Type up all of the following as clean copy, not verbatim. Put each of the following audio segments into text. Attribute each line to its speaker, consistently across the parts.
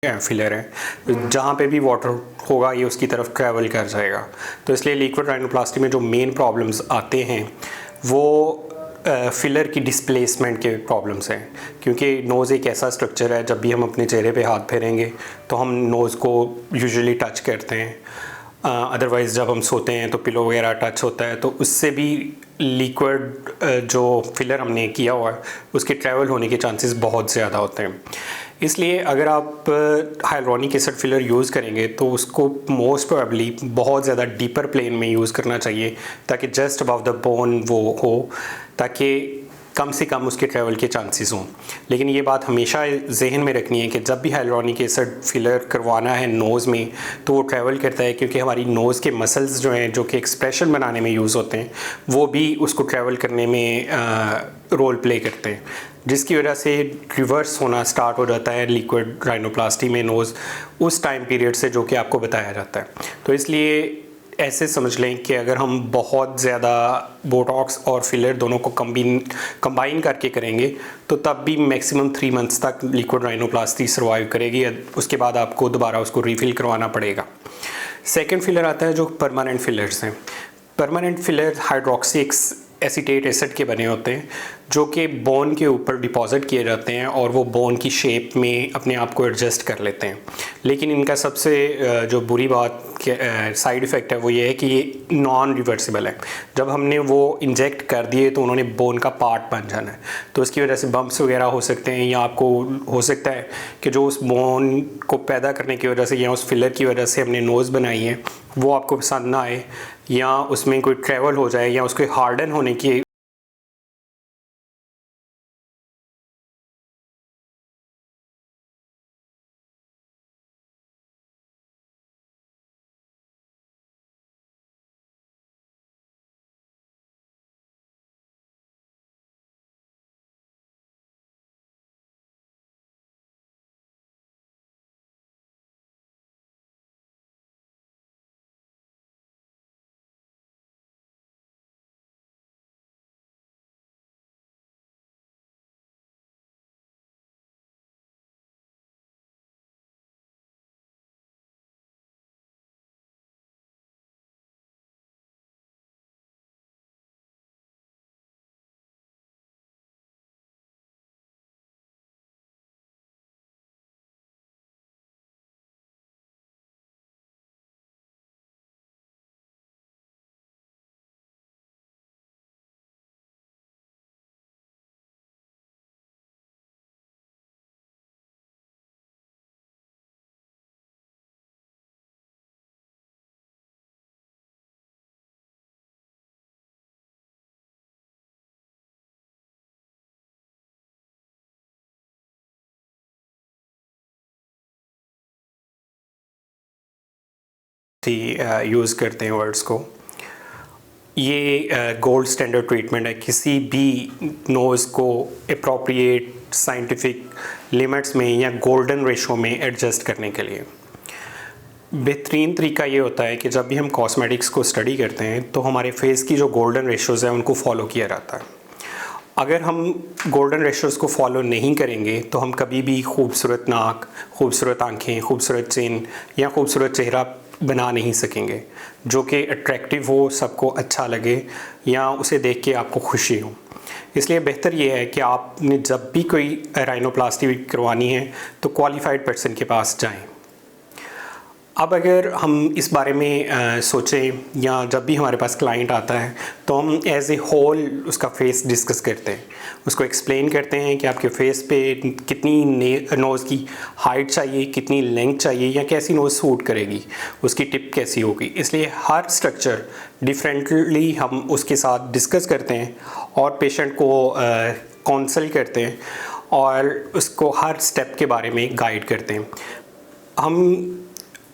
Speaker 1: Filler है, तो जहाँ पे भी वाटर होगा ये उसकी तरफ ट्रैवल कर जाएगा। तो इसलिए लिक्विड राइनोप्लास्टी में जो मेन प्रॉब्लम्स आते हैं वो फिलर की डिस्प्लेसमेंट के प्रॉब्लम्स हैं, क्योंकि नोज़ एक ऐसा स्ट्रक्चर है, जब भी हम अपने चेहरे पे हाथ फेरेंगे तो हम नोज़ को यूजुअली टच करते हैं। अदरवाइज़ जब हम सोते हैं तो पिलो वगैरह टच होता है, तो उससे भी लिक्विड जो फिलर हमने किया हुआ है उसके ट्रैवल होने के चांसेस बहुत ज़्यादा होते हैं। इसलिए अगर आप हाइलुरोनिक एसिड फिलर यूज़ करेंगे तो उसको मोस्ट प्रोबेबली बहुत ज़्यादा डीपर प्लेन में यूज़ करना चाहिए, ताकि जस्ट अबव द बोन वो हो, ताकि कम से कम उसके ट्रैवल के चांसेस हों। लेकिन ये बात हमेशा जहन में रखनी है कि जब भी हाइलुरोनिक एसिड फिलर करवाना है नोज़ में तो वो ट्रैवल करता है, क्योंकि हमारी नोज़ के मसल्स जो हैं, जो कि एक्सप्रेशन बनाने में यूज़ होते हैं, वो भी उसको ट्रैवल करने में रोल प्ले करते हैं, जिसकी वजह से रिवर्स होना स्टार्ट हो जाता है लिक्विड राइनोप्लास्टी में नोज़ उस टाइम पीरियड से जो कि आपको बताया जाता है। तो इसलिए ऐसे समझ लें कि अगर हम बहुत ज़्यादा बोटॉक्स और फिलर दोनों को कंबाइन करके करेंगे तो तब भी मैक्सिमम 3 मंथ्स तक लिक्विड राइनोप्लास्टी सर्वाइव करेगी। उसके बाद आपको दोबारा उसको रिफ़िल करवाना पड़ेगा। सेकंड फिलर आता है जो परमानेंट फिलर्स हैं। Permanent filler hydroxy acetate acid के बने होते हैं, जो कि बोन के ऊपर डिपॉजिट किए जाते हैं और वो बोन की शेप में अपने आप को एडजस्ट कर लेते हैं। लेकिन इनका सबसे जो बुरी बात साइड इफ़ेक्ट है वो ये है कि ये नॉन रिवर्सिबल है। जब हमने वो इंजेक्ट कर दिए तो उन्होंने बोन का पार्ट बन जाना है, तो उसकी वजह से बम्प्स वगैरह हो सकते हैं, या आपको हो सकता है कि जो उस बोन को पैदा करने की वजह से या उस फिलर की वजह से हमने नोज़ बनाई है वो आपको पसंद ना आए, या उसमें कोई ट्रैवल हो जाए, या उसके हार्डन होने की यूज़ करते हैं वर्ड्स को। ये गोल्ड स्टैंडर्ड ट्रीटमेंट है किसी भी नोज़ को अप्रोप्रिएट साइंटिफिक लिमिट्स में या गोल्डन रेशो में एडजस्ट करने के लिए। बेहतरीन तरीका ये होता है कि जब भी हम कॉस्मेटिक्स को स्टडी करते हैं तो हमारे फेस की जो गोल्डन रेशोज़ हैं उनको फॉलो किया जाता है। अगर हम गोल्डन रेशोज़ को फॉलो नहीं करेंगे तो हम कभी भी खूबसूरत नाक, खूबसूरत आँखें, खूबसूरत चिन या खूबसूरत चेहरा बना नहीं सकेंगे, जो कि अट्रैक्टिव हो, सबको अच्छा लगे, या उसे देख के आपको खुशी हो। इसलिए बेहतर ये है कि आपने जब भी कोई राइनोप्लास्टी करवानी है तो क्वालिफाइड पर्सन के पास जाएं। अब अगर हम इस बारे में सोचें, या जब भी हमारे पास क्लाइंट आता है तो हम एज ए होल उसका फेस डिस्कस करते हैं, उसको एक्सप्लेन करते हैं कि आपके फेस पे कितनी नोज़ की हाइट चाहिए, कितनी लेंथ चाहिए, या कैसी नोज़ सूट करेगी, उसकी टिप कैसी होगी। इसलिए हर स्ट्रक्चर डिफरेंटली हम उसके साथ डिस्कस करते हैं और पेशेंट को काउंसल करते हैं और उसको हर स्टेप के बारे में गाइड करते हैं। हम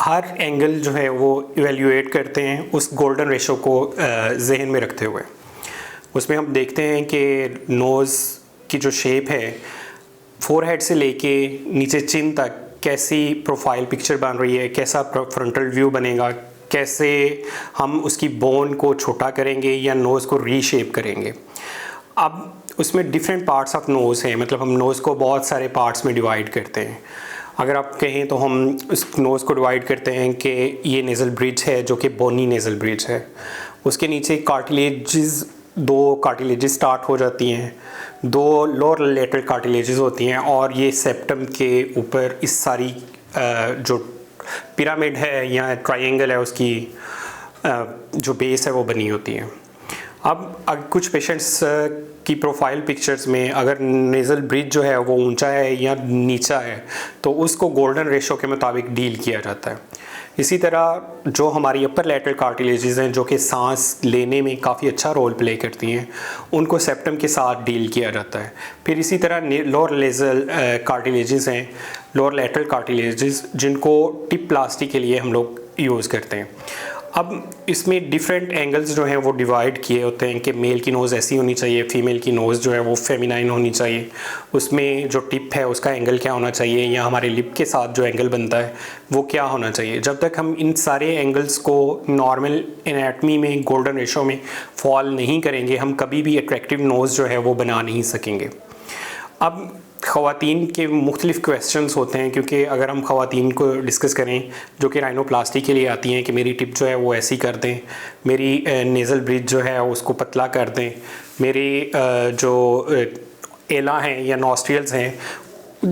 Speaker 1: हर एंगल जो है वो इवेल्युएट करते हैं उस गोल्डन रेशो को जहन में रखते हुए। उसमें हम देखते हैं कि नोज़ की जो शेप है, फोरहेड से लेके नीचे चिन तक कैसी प्रोफाइल पिक्चर बन रही है, कैसा फ्रंटल व्यू बनेगा, कैसे हम उसकी बोन को छोटा करेंगे या नोज़ को रीशेप करेंगे। अब उसमें डिफरेंट पार्ट्स ऑफ नोज़ हैं, मतलब हम नोज़ को बहुत सारे पार्ट्स में डिवाइड करते हैं। अगर आप कहें तो हम इस नोज़ को डिवाइड करते हैं कि ये नेज़ल ब्रिज है जो कि बोनी नेज़ल ब्रिज है, उसके नीचे कार्टिलेजेस, दो कार्टिलेजेस स्टार्ट हो जाती हैं, दो लोअर लेटरल कार्टिलेजेस होती हैं और ये सेप्टम के ऊपर इस सारी जो पिरामिड है या ट्रायंगल है उसकी जो बेस है वो बनी होती है। अब कुछ पेशेंट्स की प्रोफाइल पिक्चर्स में अगर नेज़ल ब्रिज जो है वो ऊंचा है या नीचा है तो उसको गोल्डन रेशो के मुताबिक डील किया जाता है। इसी तरह जो हमारी अपर लैटरल कार्टिलेजेस हैं जो कि सांस लेने में काफ़ी अच्छा रोल प्ले करती हैं, उनको सेप्टम के साथ डील किया जाता है। फिर इसी तरह लोअर लेजल कार्टिलेजेस हैं, लोअर लैटरल कार्टिलेजेस, जिनको टिप प्लास्टी के लिए हम लोग यूज़ करते हैं। अब इसमें डिफरेंट एंगल्स जो हैं वो डिवाइड किए होते हैं कि मेल की नोज़ ऐसी होनी चाहिए, फीमेल की नोज़ जो है वो फेमिनाइन होनी चाहिए, उसमें जो टिप है उसका एंगल क्या होना चाहिए, या हमारे लिप के साथ जो एंगल बनता है वो क्या होना चाहिए। जब तक हम इन सारे एंगल्स को नॉर्मल एनाटमी में गोल्डन रेशो में फॉल नहीं करेंगे, हम कभी भी अट्रैक्टिव नोज़ जो है वो बना नहीं सकेंगे। अब ख़वातीन के मुख्तलिफ़ क्वेश्चंस होते हैं, क्योंकि अगर हम ख़वातीन को डिस्कस करें जो कि राइनोप्लास्टी के लिए आती हैं कि मेरी टिप जो है वो ऐसी कर दें, मेरी नेज़ल ब्रिज जो है उसको पतला कर दें, मेरी जो एला हैं या नॉस्ट्रियल्स हैं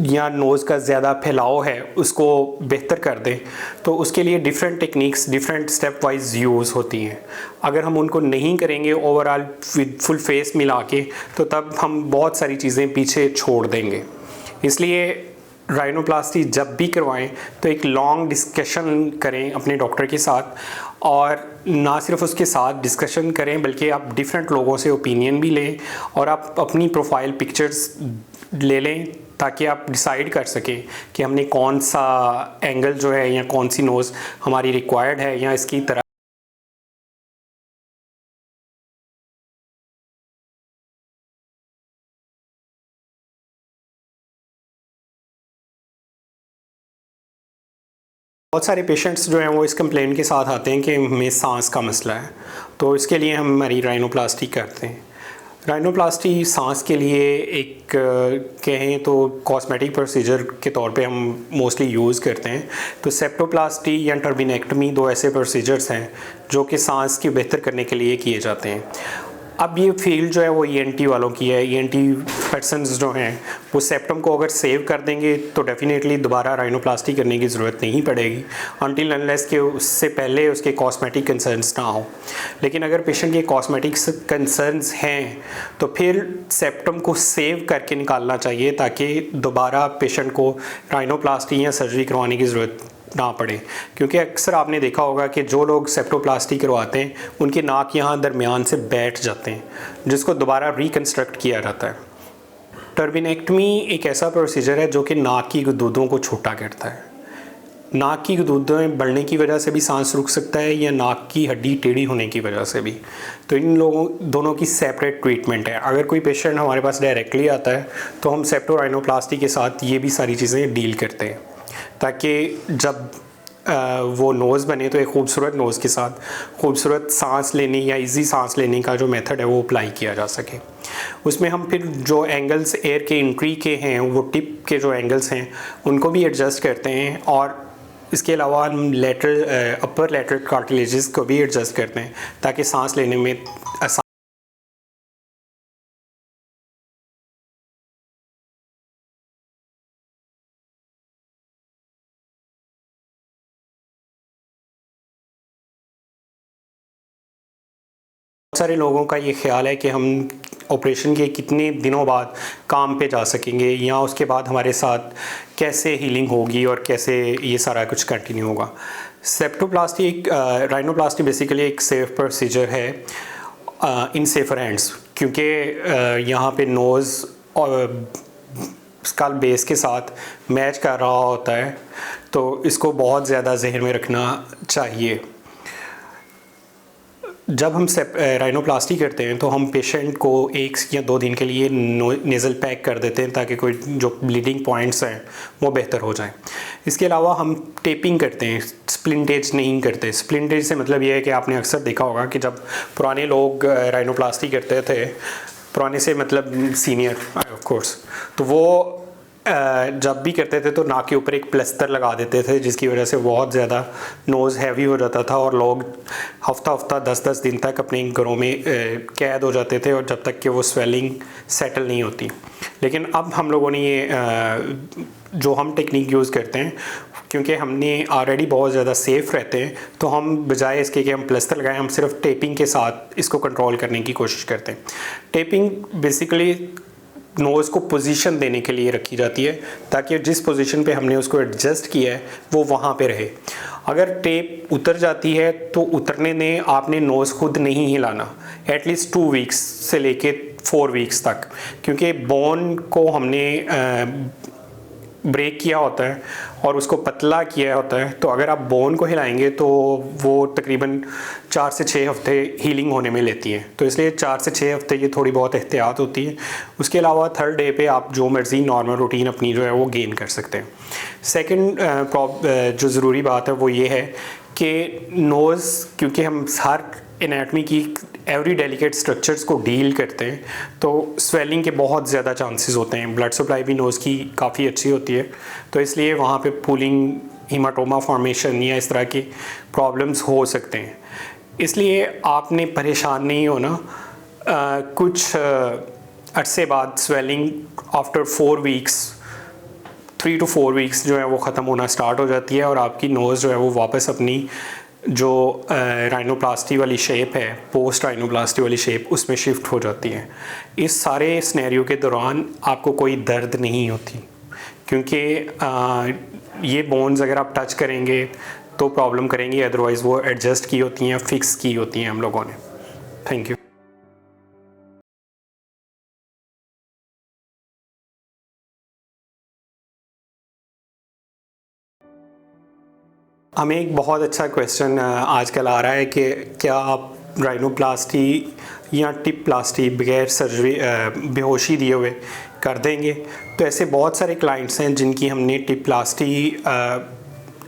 Speaker 1: या नोज़ का ज़्यादा फैलाव है उसको बेहतर कर दें, तो उसके लिए different techniques different step wise use होती हैं। अगर हम उनको नहीं करेंगे ओवरऑल फुल फेस मिला के, तो तब हम बहुत सारी चीज़ें पीछे छोड़ देंगे। इसलिए राइनोप्लास्टी जब भी करवाएं तो एक लॉन्ग डिस्कशन करें अपने डॉक्टर के साथ, और ना सिर्फ उसके साथ डिस्कशन करें बल्कि आप डिफरेंट लोगों से ओपिनियन भी लें और आप अपनी प्रोफाइल पिक्चर्स ले लें, ताकि आप डिसाइड कर सकें कि हमने कौन सा एंगल जो है या कौन सी नोज़ हमारी रिक्वायर्ड है, या इसकी तरह बहुत सारे पेशेंट्स जो हैं वो इस कंप्लेंट के साथ आते हैं कि हमें सांस का मसला है, तो इसके लिए हम हमारी राइनोप्लास्टी करते हैं। राइनोप्लास्टी सांस के लिए एक कहें तो कॉस्मेटिक प्रोसीजर के तौर पे हम मोस्टली यूज़ करते हैं। तो सेप्टोप्लास्टी या टर्बिनेक्टमी दो ऐसे प्रोसीजर्स हैं जो कि सांस की बेहतर करने के लिए किए जाते हैं। अब ये फील्ड जो है वो ईएनटी वालों की है। ईएनटी पर्सन्स जो हैं वो सेप्टम को अगर सेव कर देंगे तो डेफिनेटली दोबारा राइनोप्लास्टी करने की ज़रूरत नहीं पड़ेगी, अनटिल अनलेस के उससे पहले उसके कॉस्मेटिक कंसर्न्स ना हो। लेकिन अगर पेशेंट के कॉस्मेटिक कंसर्न्स हैं तो फिर सेप्टम को सेव करके निकालना चाहिए, ताकि दोबारा पेशेंट को राइनोप्लास्टी या सर्जरी करवाने की ज़रूरत ना पड़े। क्योंकि अक्सर आपने देखा होगा कि जो लोग सेप्टोप्लास्टी करवाते हैं उनके नाक यहाँ दरमियान से बैठ जाते हैं, जिसको दोबारा रिकन्स्ट्रक्ट किया जाता है। टर्बिनेक्टमी एक ऐसा प्रोसीजर है जो कि नाक की गुदूदों को छोटा करता है। नाक की गुदूदें बढ़ने की वजह से भी सांस रुक सकता है, या नाक की हड्डी टेढ़ी होने की वजह से भी। तो इन लोगों दोनों की सेपरेट ट्रीटमेंट है। अगर कोई पेशेंट हमारे पास डायरेक्टली आता है तो हम सेप्टोराइनोप्लास्टी के साथ ये भी सारी चीज़ें डील करते हैं, ताकि जब वो नोज़ बने तो एक खूबसूरत नोज़ के साथ खूबसूरत सांस लेने या इजी सांस लेने का जो मेथड है वो अप्लाई किया जा सके। उसमें हम फिर जो एंगल्स एयर के एंट्री के हैं, वो टिप के जो एंगल्स हैं उनको भी एडजस्ट करते हैं, और इसके अलावा हम लेटरल अपर लेटरल कार्टिलेजेस को भी एडजस्ट करते हैं ताकि सांस लेने में आसान। बहुत सारे लोगों का ये ख्याल है कि हम ऑपरेशन के कितने दिनों बाद काम पे जा सकेंगे, या उसके बाद हमारे साथ कैसे हीलिंग होगी और कैसे ये सारा कुछ कंटिन्यू होगा। सेप्टोप्लास्टी राइनोप्लास्टी बेसिकली एक सेफ प्रोसीजर है इन सेफर हैंड्स, क्योंकि यहाँ पे नोज़ और स्कल बेस के साथ मैच कर रहा होता है, तो इसको बहुत ज़्यादा जहन में रखना चाहिए। जब हम राइनोप्लास्टी करते हैं तो हम पेशेंट को 1 या 2 दिन के लिए नेज़ल पैक कर देते हैं, ताकि कोई जो ब्लीडिंग पॉइंट्स हैं वो बेहतर हो जाएं। इसके अलावा हम टेपिंग करते हैं, स्प्लिंटेज नहीं करते। स्प्लिंटेज से मतलब ये है कि आपने अक्सर देखा होगा कि जब पुराने लोग राइनोप्लास्टी करते थे, पुराने से मतलब सीनियर ऑफ कोर्स, तो वो जब भी करते थे तो नाक के ऊपर एक प्लस्तर लगा देते थे, जिसकी वजह से बहुत ज़्यादा नोज़ हैवी हो जाता था और लोग हफ्ता 10-10 दिन तक अपने घरों में कैद हो जाते थे, और जब तक कि वो स्वेलिंग सेटल नहीं होती। लेकिन अब हम लोगों ने ये जो हम टेक्निक यूज़ करते हैं, क्योंकि हमने ऑलरेडी बहुत ज़्यादा सेफ़ रहते हैं, तो हम बजाय इसके कि हम प्लस्तर लगाएं, हम सिर्फ टेपिंग के साथ इसको कंट्रोल करने की कोशिश करते हैं। टेपिंग बेसिकली नोज़ को पोजीशन देने के लिए रखी जाती है, ताकि जिस पोजीशन पे हमने उसको एडजस्ट किया है वो वहाँ पे रहे। अगर टेप उतर जाती है तो उतरने दें, आपने नोज़ खुद नहीं हिलाना एटलीस्ट 2 वीक्स से लेके 4 वीक्स तक, क्योंकि बोन को हमने ब्रेक किया होता है और उसको पतला किया होता है। तो अगर आप बोन को हिलाएंगे तो वो तकरीबन 4 से 6 हफ्ते हीलिंग होने में लेती है, तो इसलिए 4 से 6 हफ्ते ये थोड़ी बहुत एहतियात होती है। उसके अलावा 3rd डे पे आप जो मर्ज़ी नॉर्मल रूटीन अपनी जो है वो गेन कर सकते हैं। सेकंड जो ज़रूरी बात है वो ये है कि नोज़, क्योंकि हम हर एनाटमी की एवरी डेलिकेट स्ट्रक्चर्स को डील करते हैं, तो स्वेलिंग के बहुत ज़्यादा चांसेस होते हैं। ब्लड सप्लाई भी नोज़ की काफ़ी अच्छी होती है, तो इसलिए वहाँ पे पुलिंग, हीमाटोमा फॉर्मेशन या इस तरह की प्रॉब्लम्स हो सकते हैं। इसलिए आपने परेशान नहीं होना। कुछ अरसे बाद स्वेलिंग आफ्टर 3 to 4 वीक्स जो है वो ख़त्म होना स्टार्ट हो जाती है, और आपकी नोज़ जो है वो वापस अपनी जो राइनोप्लास्टी वाली शेप है, पोस्ट राइनोप्लास्टी वाली शेप, उसमें शिफ्ट हो जाती है। इस सारे सिनेरियो के दौरान आपको कोई दर्द नहीं होती, क्योंकि ये बोन्स अगर आप टच करेंगे तो प्रॉब्लम करेंगी, अदरवाइज़ वो एडजस्ट की होती हैं, फिक्स की होती हैं हम लोगों ने। Thank you. हमें एक बहुत अच्छा क्वेश्चन आजकल आ रहा है कि क्या आप राइनोप्लास्टी या टिप प्लास्टी बगैर सर्जरी बेहोशी दिए हुए कर देंगे। तो ऐसे बहुत सारे क्लाइंट्स हैं जिनकी हमने टिप प्लास्टी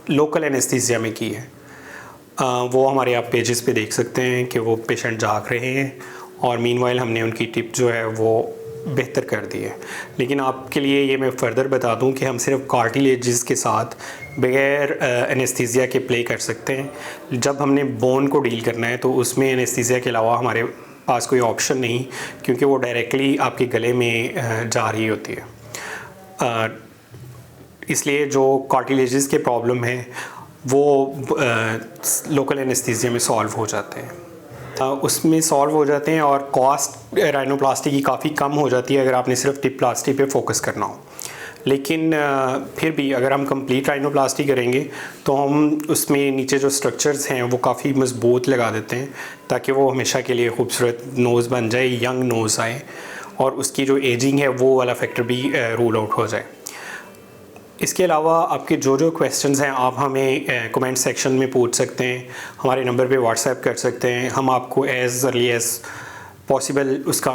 Speaker 1: लोकल एनेस्थीसिया में की है। वो हमारे आप पेजेस पे देख सकते हैं कि वो पेशेंट जाग रहे हैं, और मीनवाइल हमने उनकी टिप जो है वो बेहतर कर दी है। लेकिन आपके लिए ये मैं फ़र्दर बता दूं कि हम सिर्फ कार्टिलेजेस के साथ बगैर एनेस्थीसिया के प्ले कर सकते हैं। जब हमने बोन को डील करना है तो उसमें एनेस्थीसिया के अलावा हमारे पास कोई ऑप्शन नहीं, क्योंकि वो डायरेक्टली आपके गले में जा रही होती है। इसलिए जो कार्टिलेजेस के प्रॉब्लम है वो लोकल एनेस्थीसिया में सॉल्व हो जाते हैं, उसमें सॉल्व हो जाते हैं, और कॉस्ट राइनोप्लास्टी की काफ़ी कम हो जाती है अगर आपने सिर्फ टिप प्लास्टी पे फोकस करना हो। लेकिन फिर भी अगर हम कंप्लीट राइनोप्लास्टी करेंगे तो हम उसमें नीचे जो स्ट्रक्चर्स हैं वो काफ़ी मजबूत लगा देते हैं, ताकि वो हमेशा के लिए खूबसूरत नोज़ बन जाए, यंग नोज़ आए, और उसकी जो एजिंग है वो वाला फैक्टर भी रूल आउट हो जाए। इसके अलावा आपके जो क्वेश्चंस हैं आप हमें कमेंट सेक्शन में पूछ सकते हैं, हमारे नंबर पे व्हाट्सएप कर सकते हैं। हम आपको एज़ अर्ली एज़ पॉसिबल उसका